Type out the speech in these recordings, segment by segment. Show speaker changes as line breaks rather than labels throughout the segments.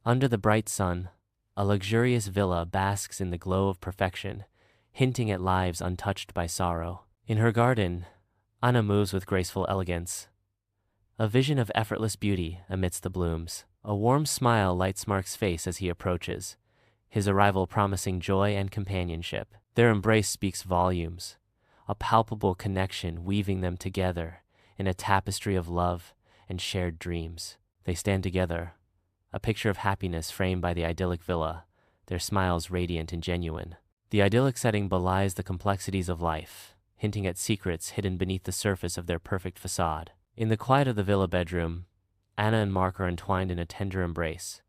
Under the bright sun, a luxurious villa basks in the glow of perfection, hinting at lives untouched by sorrow. In her garden, Anna moves with graceful elegance, a vision of effortless beauty amidst the blooms. A warm smile lights Mark's face as he approaches, his arrival promising joy and companionship. Their embrace speaks volumes, a palpable connection weaving them together in a tapestry of love and shared dreams. They stand together, a picture of happiness framed by the idyllic villa, their smiles radiant and genuine. The idyllic setting belies the complexities of life, hinting at secrets hidden beneath the surface of their perfect facade. In the quiet of the villa bedroom, Anna and Mark are entwined in a tender embrace,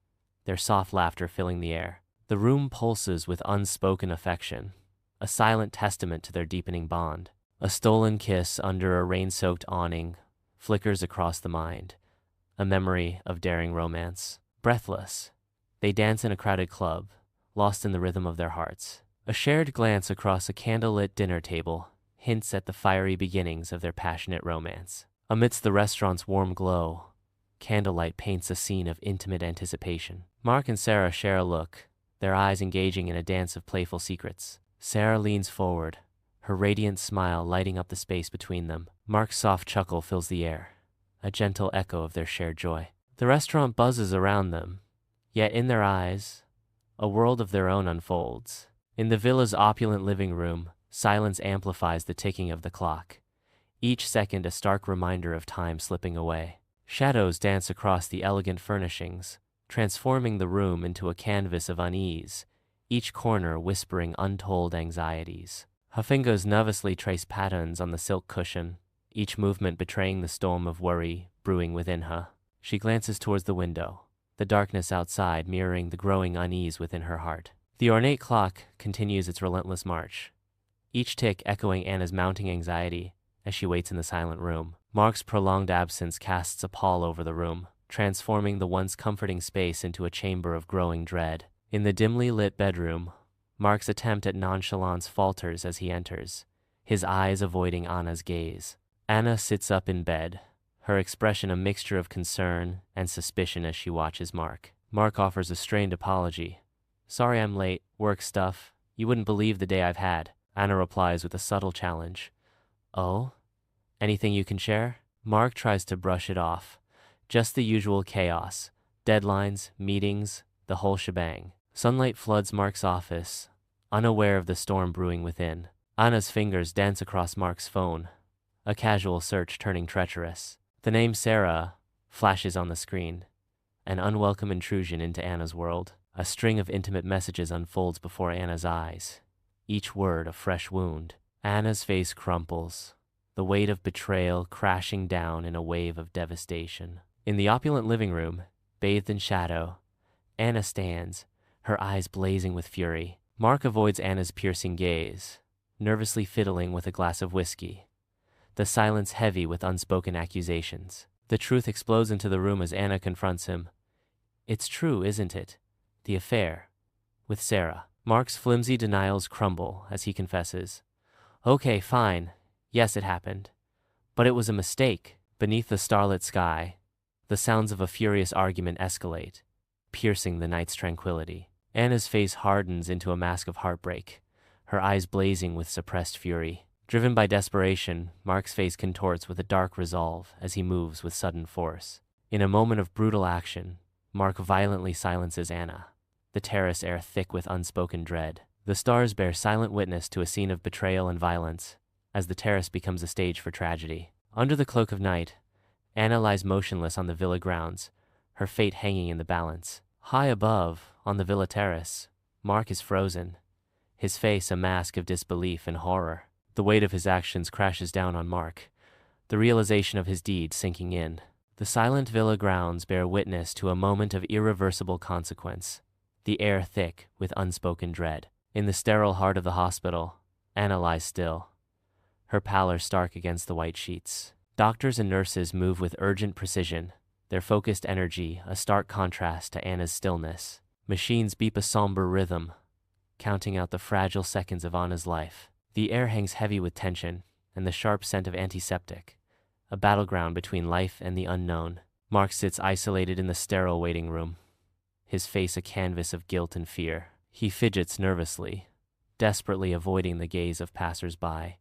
their soft laughter filling the air. The room pulses with unspoken affection, a silent testament to their deepening bond. A stolen kiss under a rain-soaked awning flickers across the mind, a memory of daring romance. Breathless, they dance in a crowded club, lost in the rhythm of their hearts. A shared glance across a candlelit dinner table hints at the fiery beginnings of their passionate romance. Amidst the restaurant's warm glow, candlelight paints a scene of intimate anticipation. Mark and Sarah share a look, their eyes engaging in a dance of playful secrets. Sarah leans forward, her radiant smile lighting up the space between them. Mark's soft chuckle fills the air, a gentle echo of their shared joy. The restaurant buzzes around them, yet in their eyes, a world of their own unfolds. In the villa's opulent living room, silence amplifies the ticking of the clock, each second a stark reminder of time slipping away. Shadows dance across the elegant furnishings, transforming the room into a canvas of unease, each corner whispering untold anxieties. Her fingers nervously trace patterns on the silk cushion, each movement betraying the storm of worry brewing within her. She glances towards the window, the darkness outside mirroring the growing unease within her heart. The ornate clock continues its relentless march, each tick echoing Anna's mounting anxiety as she waits in the silent room. Mark's prolonged absence casts a pall over the room, transforming the once comforting space into a chamber of growing dread. In the dimly lit bedroom, Mark's attempt at nonchalance falters as he enters, his eyes avoiding Anna's gaze. Anna sits up in bed, her expression a mixture of concern and suspicion as she watches Mark. Mark offers a strained apology. "Sorry I'm late, work stuff. You wouldn't believe the day I've had." Anna replies with a subtle challenge. "Oh? Anything you can share?" Mark tries to brush it off. Just the usual chaos. Deadlines, meetings, the whole shebang. Sunlight floods Mark's office, unaware of the storm brewing within. Anna's fingers dance across Mark's phone, a casual search turning treacherous. The name Sarah flashes on the screen, an unwelcome intrusion into Anna's world. A string of intimate messages unfolds before Anna's eyes, each word a fresh wound. Anna's face crumples, the weight of betrayal crashing down in a wave of devastation. In the opulent living room, bathed in shadow, Anna stands, her eyes blazing with fury. Mark avoids Anna's piercing gaze, nervously fiddling with a glass of whiskey, the silence heavy with unspoken accusations. The truth explodes into the room as Anna confronts him. "It's true, isn't it? The affair with Sarah." Mark's flimsy denials crumble as he confesses. "Okay, fine. Yes, it happened. But it was a mistake." Beneath the starlit sky, the sounds of a furious argument escalate, piercing the night's tranquility. Anna's face hardens into a mask of heartbreak, her eyes blazing with suppressed fury. Driven by desperation, Mark's face contorts with a dark resolve as he moves with sudden force. In a moment of brutal action, Mark violently silences Anna, the terrace air thick with unspoken dread. The stars bear silent witness to a scene of betrayal and violence, as the terrace becomes a stage for tragedy. Under the cloak of night, Anna lies motionless on the villa grounds, her fate hanging in the balance. High above, on the villa terrace, Mark is frozen, his face a mask of disbelief and horror. The weight of his actions crashes down on Mark, the realization of his deed sinking in. The silent villa grounds bear witness to a moment of irreversible consequence, the air thick with unspoken dread. In the sterile heart of the hospital, Anna lies still, her pallor stark against the white sheets. Doctors and nurses move with urgent precision, their focused energy a stark contrast to Anna's stillness. Machines beep a somber rhythm, counting out the fragile seconds of Anna's life. The air hangs heavy with tension and the sharp scent of antiseptic, a battleground between life and the unknown. Mark sits isolated in the sterile waiting room, his face a canvas of guilt and fear. He fidgets nervously, desperately avoiding the gaze of passers-by,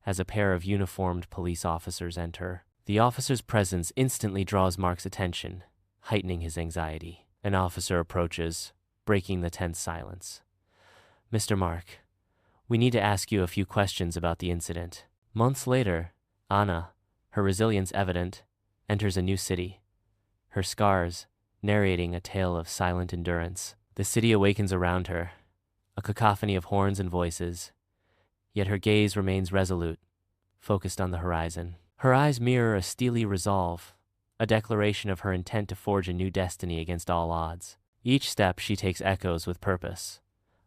as a pair of uniformed police officers enter. The officer's presence instantly draws Mark's attention, heightening his anxiety. An officer approaches, breaking the tense silence. "Mr. Mark, we need to ask you a few questions about the incident." Months later, Anna, her resilience evident, enters a new city, her scars narrating a tale of silent endurance. The city awakens around her, a cacophony of horns and voices, yet her gaze remains resolute, focused on the horizon. Her eyes mirror a steely resolve, a declaration of her intent to forge a new destiny against all odds. Each step she takes echoes with purpose,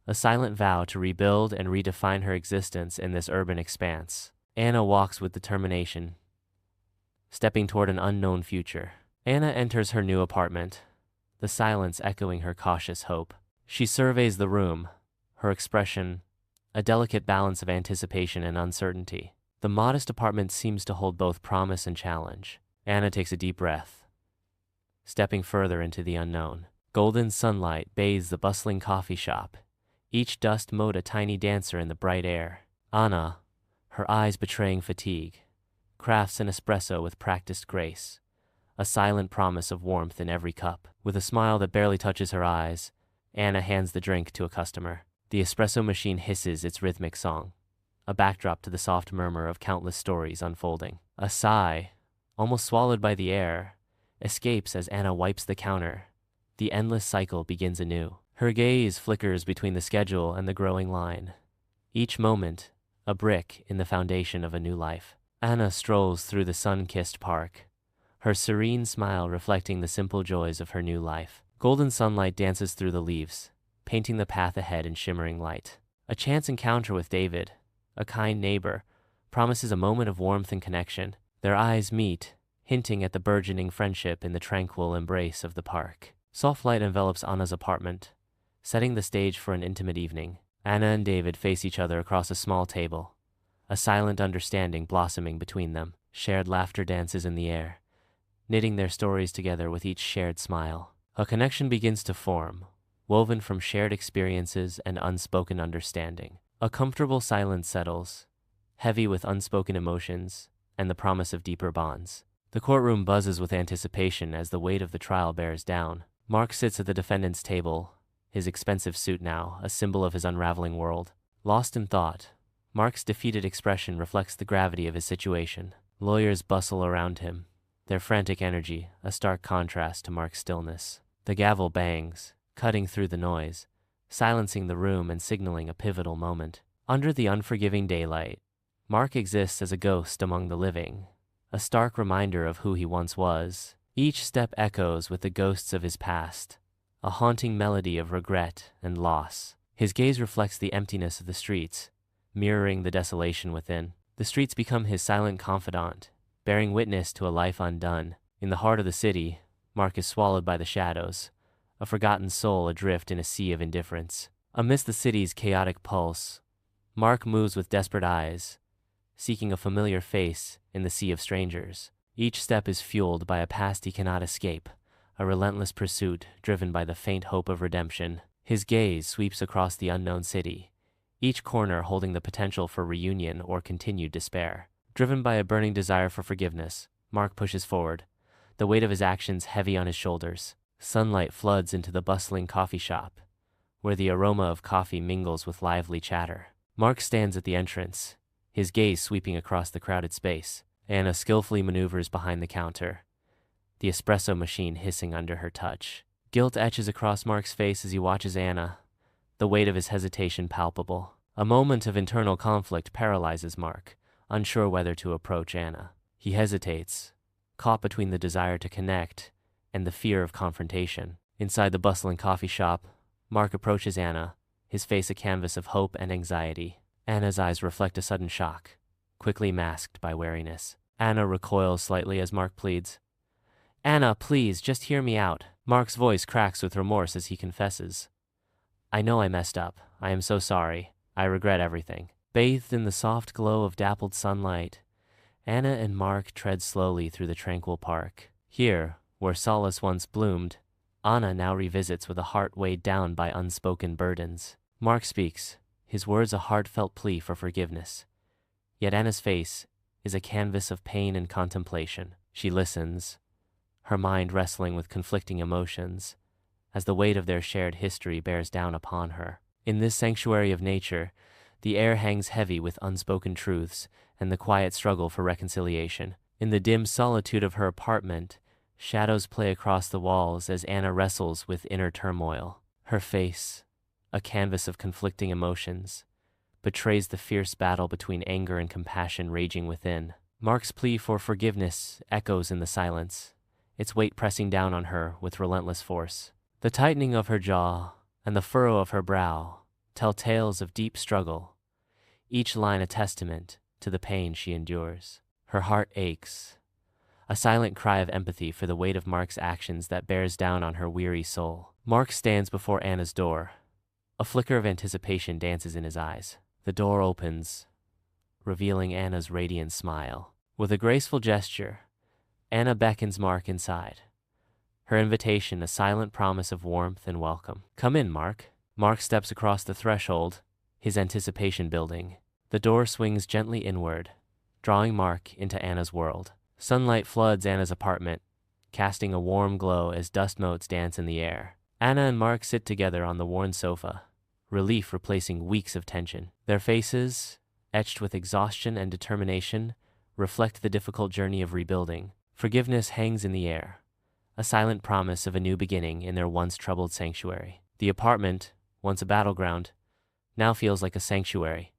a silent vow to rebuild and redefine her existence in this urban expanse. Anna walks with determination, stepping toward an unknown future. Anna enters her new apartment, the silence echoing her cautious hope. She surveys the room, her expression a delicate balance of anticipation and uncertainty. The modest apartment seems to hold both promise and challenge. Anna takes a deep breath, stepping further into the unknown. Golden sunlight bathes the bustling coffee shop, each dust mote a tiny dancer in the bright air. Anna, her eyes betraying fatigue, crafts an espresso with practiced grace, a silent promise of warmth in every cup. With a smile that barely touches her eyes, Anna hands the drink to a customer. The espresso machine hisses its rhythmic song, a backdrop to the soft murmur of countless stories unfolding. A sigh, almost swallowed by the air, escapes as Anna wipes the counter. The endless cycle begins anew. Her gaze flickers between the schedule and the growing line, each moment a brick in the foundation of a new life. Anna strolls through the sun-kissed park, her serene smile reflecting the simple joys of her new life. Golden sunlight dances through the leaves, painting the path ahead in shimmering light. A chance encounter with David, a kind neighbor, promises a moment of warmth and connection. Their eyes meet, hinting at the burgeoning friendship in the tranquil embrace of the park. Soft light envelops Anna's apartment, setting the stage for an intimate evening. Anna and David face each other across a small table, a silent understanding blossoming between them. Shared laughter dances in the air, knitting their stories together with each shared smile. A connection begins to form, woven from shared experiences and unspoken understanding. A comfortable silence settles, heavy with unspoken emotions and the promise of deeper bonds. The courtroom buzzes with anticipation as the weight of the trial bears down. Mark sits at the defendant's table, his expensive suit now a symbol of his unraveling world. Lost in thought, Mark's defeated expression reflects the gravity of his situation. Lawyers bustle around him, their frantic energy a stark contrast to Mark's stillness. The gavel bangs, cutting through the noise, silencing the room and signaling a pivotal moment. Under the unforgiving daylight, Mark exists as a ghost among the living, a stark reminder of who he once was. Each step echoes with the ghosts of his past, a haunting melody of regret and loss. His gaze reflects the emptiness of the streets, mirroring the desolation within. The streets become his silent confidant, bearing witness to a life undone. In the heart of the city, Mark is swallowed by the shadows, a forgotten soul adrift in a sea of indifference. Amidst the city's chaotic pulse, Mark moves with desperate eyes, seeking a familiar face in the sea of strangers. Each step is fueled by a past he cannot escape, a relentless pursuit driven by the faint hope of redemption. His gaze sweeps across the unknown city, each corner holding the potential for reunion or continued despair. Driven by a burning desire for forgiveness, Mark pushes forward, the weight of his actions heavy on his shoulders. Sunlight floods into the bustling coffee shop, where the aroma of coffee mingles with lively chatter. Mark stands at the entrance, his gaze sweeping across the crowded space. Anna skillfully maneuvers behind the counter, the espresso machine hissing under her touch. Guilt etches across Mark's face as he watches Anna, the weight of his hesitation palpable. A moment of internal conflict paralyzes Mark, unsure whether to approach Anna. He hesitates, caught between the desire to connect and the fear of confrontation. Inside the bustling coffee shop, Mark approaches Anna, his face a canvas of hope and anxiety. Anna's eyes reflect a sudden shock, quickly masked by wariness. Anna recoils slightly as Mark pleads, "Anna, please, just hear me out." Mark's voice cracks with remorse as he confesses, "I know I messed up. I am so sorry. I regret everything." Bathed in the soft glow of dappled sunlight, Anna and Mark tread slowly through the tranquil park. Here, where solace once bloomed, Anna now revisits with a heart weighed down by unspoken burdens. Mark speaks, his words a heartfelt plea for forgiveness. Yet Anna's face is a canvas of pain and contemplation. She listens, her mind wrestling with conflicting emotions, as the weight of their shared history bears down upon her. In this sanctuary of nature, the air hangs heavy with unspoken truths and the quiet struggle for reconciliation. In the dim solitude of her apartment, shadows play across the walls as Anna wrestles with inner turmoil. Her face, a canvas of conflicting emotions, betrays the fierce battle between anger and compassion raging within. Mark's plea for forgiveness echoes in the silence, its weight pressing down on her with relentless force. The tightening of her jaw and the furrow of her brow tell tales of deep struggle, each line a testament to the pain she endures. Her heart aches, a silent cry of empathy for the weight of Mark's actions that bears down on her weary soul. Mark stands before Anna's door. A flicker of anticipation dances in his eyes. The door opens, revealing Anna's radiant smile. With a graceful gesture, Anna beckons Mark inside, her invitation a silent promise of warmth and welcome. "Come in, Mark." Mark steps across the threshold, his anticipation building. The door swings gently inward, drawing Mark into Anna's world. Sunlight floods Anna's apartment, casting a warm glow as dust motes dance in the air. Anna and Mark sit together on the worn sofa, relief replacing weeks of tension. Their faces, etched with exhaustion and determination, reflect the difficult journey of rebuilding. Forgiveness hangs in the air, a silent promise of a new beginning in their once troubled sanctuary. The apartment, once a battleground, now feels like a sanctuary,